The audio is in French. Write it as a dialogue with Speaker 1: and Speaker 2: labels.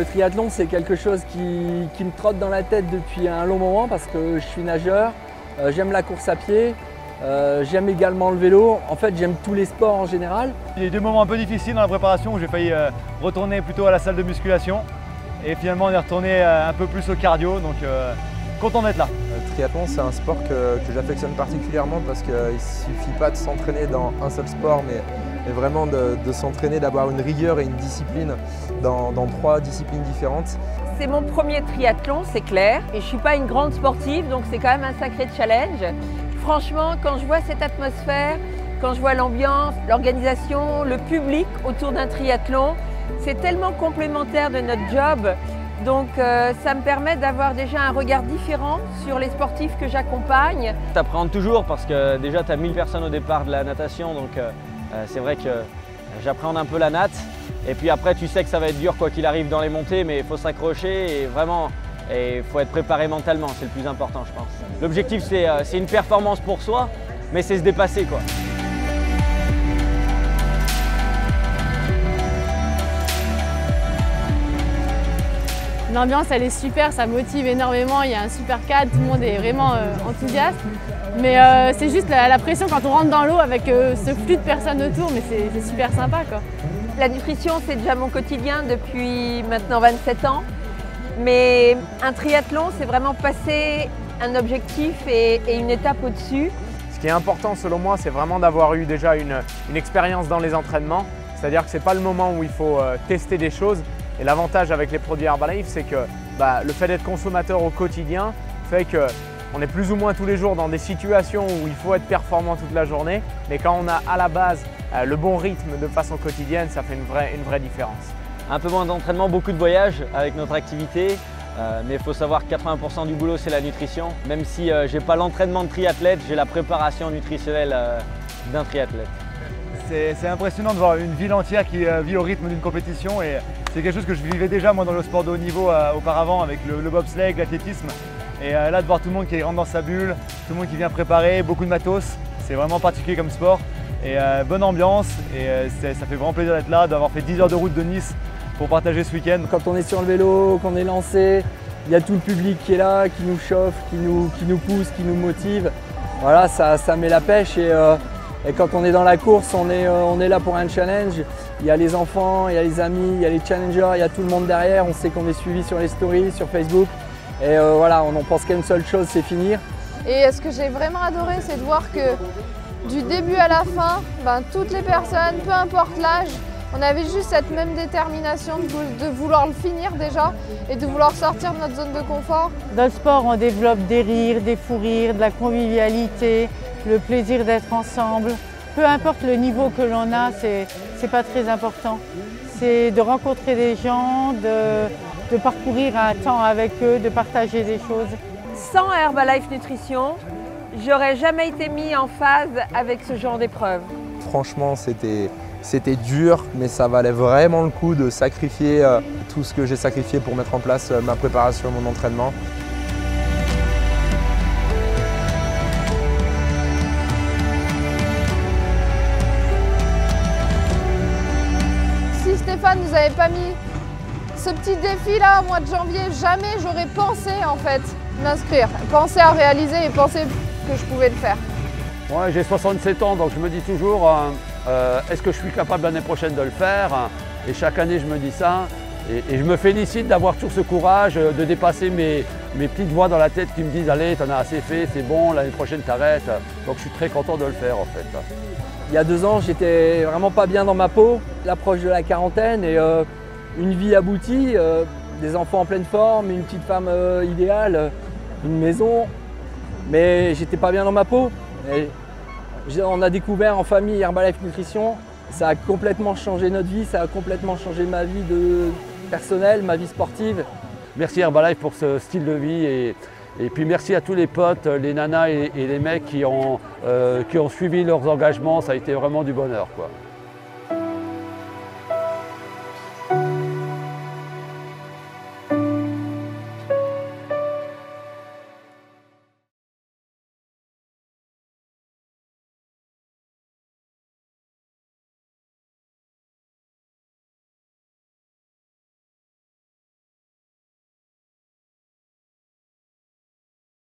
Speaker 1: Le triathlon, c'est quelque chose qui me trotte dans la tête depuis un long moment parce que je suis nageur, j'aime la course à pied, j'aime également le vélo. En fait, j'aime tous les sports en général.
Speaker 2: Il y a eu des moments un peu difficiles dans la préparation où j'ai failli retourner plutôt à la salle de musculation. Et finalement, on est retourné un peu plus au cardio, donc content d'être là.
Speaker 3: Le triathlon, c'est un sport que j'affectionne particulièrement parce qu'il ne suffit pas de s'entraîner dans un seul sport, mais vraiment de s'entraîner, d'avoir une rigueur et une discipline dans 3 disciplines différentes.
Speaker 4: C'est mon premier triathlon, c'est clair. Et je ne suis pas une grande sportive, donc c'est quand même un sacré challenge. Franchement, quand je vois cette atmosphère, quand je vois l'ambiance, l'organisation, le public autour d'un triathlon, c'est tellement complémentaire de notre job. Donc ça me permet d'avoir déjà un regard différent sur les sportifs que j'accompagne.
Speaker 5: Tu appréhendes toujours parce que déjà tu as 1000 personnes au départ de la natation, donc c'est vrai que j'appréhende un peu la natte. Et puis après tu sais que ça va être dur quoi qu'il arrive dans les montées, mais il faut s'accrocher et vraiment il faut être préparé mentalement, c'est le plus important je pense. L'objectif c'est une performance pour soi, mais c'est se dépasser quoi.
Speaker 6: L'ambiance elle est super, ça motive énormément, il y a un super cadre, tout le monde est vraiment enthousiaste. Mais c'est juste la pression quand on rentre dans l'eau avec ce flux de personnes autour, mais c'est super sympa quoi.
Speaker 4: La nutrition c'est déjà mon quotidien depuis maintenant 27 ans. Mais un triathlon c'est vraiment passer un objectif et une étape au-dessus.
Speaker 7: Ce qui est important selon moi, c'est vraiment d'avoir eu déjà une expérience dans les entraînements. C'est-à-dire que ce n'est pas le moment où il faut tester des choses. Et l'avantage avec les produits Herbalife, c'est que le fait d'être consommateur au quotidien fait qu'on est plus ou moins tous les jours dans des situations où il faut être performant toute la journée. Mais quand on a à la base le bon rythme de façon quotidienne, ça fait une vraie différence.
Speaker 5: Un peu moins d'entraînement, beaucoup de voyages avec notre activité. Mais il faut savoir que 80% du boulot, c'est la nutrition. Même si je n'ai pas l'entraînement de triathlète, j'ai la préparation nutritionnelle d'un triathlète.
Speaker 2: C'est impressionnant de voir une ville entière qui vit au rythme d'une compétition. Et c'est quelque chose que je vivais déjà moi dans le sport de haut niveau auparavant avec le bobsleigh, l'athlétisme. Et là de voir tout le monde qui rentre dans sa bulle, tout le monde qui vient préparer, beaucoup de matos. C'est vraiment particulier comme sport. Et bonne ambiance et ça fait vraiment plaisir d'être là, d'avoir fait 10 heures de route de Nice pour partager ce week-end.
Speaker 1: Quand on est sur le vélo, qu'on est lancé, il y a tout le public qui est là, qui nous chauffe, qui nous pousse, qui nous motive. Voilà, ça met la pêche et quand on est dans la course, on est là pour un challenge. Il y a les enfants, il y a les amis, il y a les challengers, il y a tout le monde derrière. On sait qu'on est suivi sur les stories, sur Facebook. Et voilà, on n'en pense qu'à une seule chose, c'est finir.
Speaker 8: Et ce que j'ai vraiment adoré, c'est de voir que du début à la fin, toutes les personnes, peu importe l'âge, on avait juste cette même détermination de vouloir le finir déjà et de vouloir sortir de notre zone de confort.
Speaker 6: Dans le sport, on développe des rires, des fous rires, de la convivialité, le plaisir d'être ensemble. Peu importe le niveau que l'on a, c'est pas très important. C'est de rencontrer des gens, de parcourir un temps avec eux, de partager des choses.
Speaker 4: Sans Herbalife Nutrition, j'aurais jamais été mis en phase avec ce genre d'épreuve.
Speaker 3: Franchement, c'était dur, mais ça valait vraiment le coup de sacrifier tout ce que j'ai sacrifié pour mettre en place ma préparation, mon entraînement.
Speaker 8: Si Stéphane nous avait pas mis ce petit défi là au mois de janvier, jamais j'aurais pensé en fait m'inscrire, penser à réaliser et penser que je pouvais le faire.
Speaker 9: Ouais, j'ai 67 ans, donc je me dis toujours est-ce que je suis capable l'année prochaine de le faire? Et chaque année je me dis ça. Et je me félicite d'avoir toujours ce courage, de dépasser mes petites voix dans la tête qui me disent allez, t'en as assez fait, c'est bon, l'année prochaine t'arrêtes. Donc je suis très content de le faire en fait.
Speaker 1: Il y a 2 ans, j'étais vraiment pas bien dans ma peau, l'approche de la quarantaine et une vie aboutie, des enfants en pleine forme, une petite femme idéale, une maison, mais j'étais pas bien dans ma peau. Et on a découvert en famille Herbalife Nutrition, ça a complètement changé notre vie, ça a complètement changé ma vie personnelle, ma vie sportive.
Speaker 9: Merci Herbalife pour ce style de vie et puis merci à tous les potes, les nanas et les mecs qui ont suivi leurs engagements, ça a été vraiment du bonheur, quoi.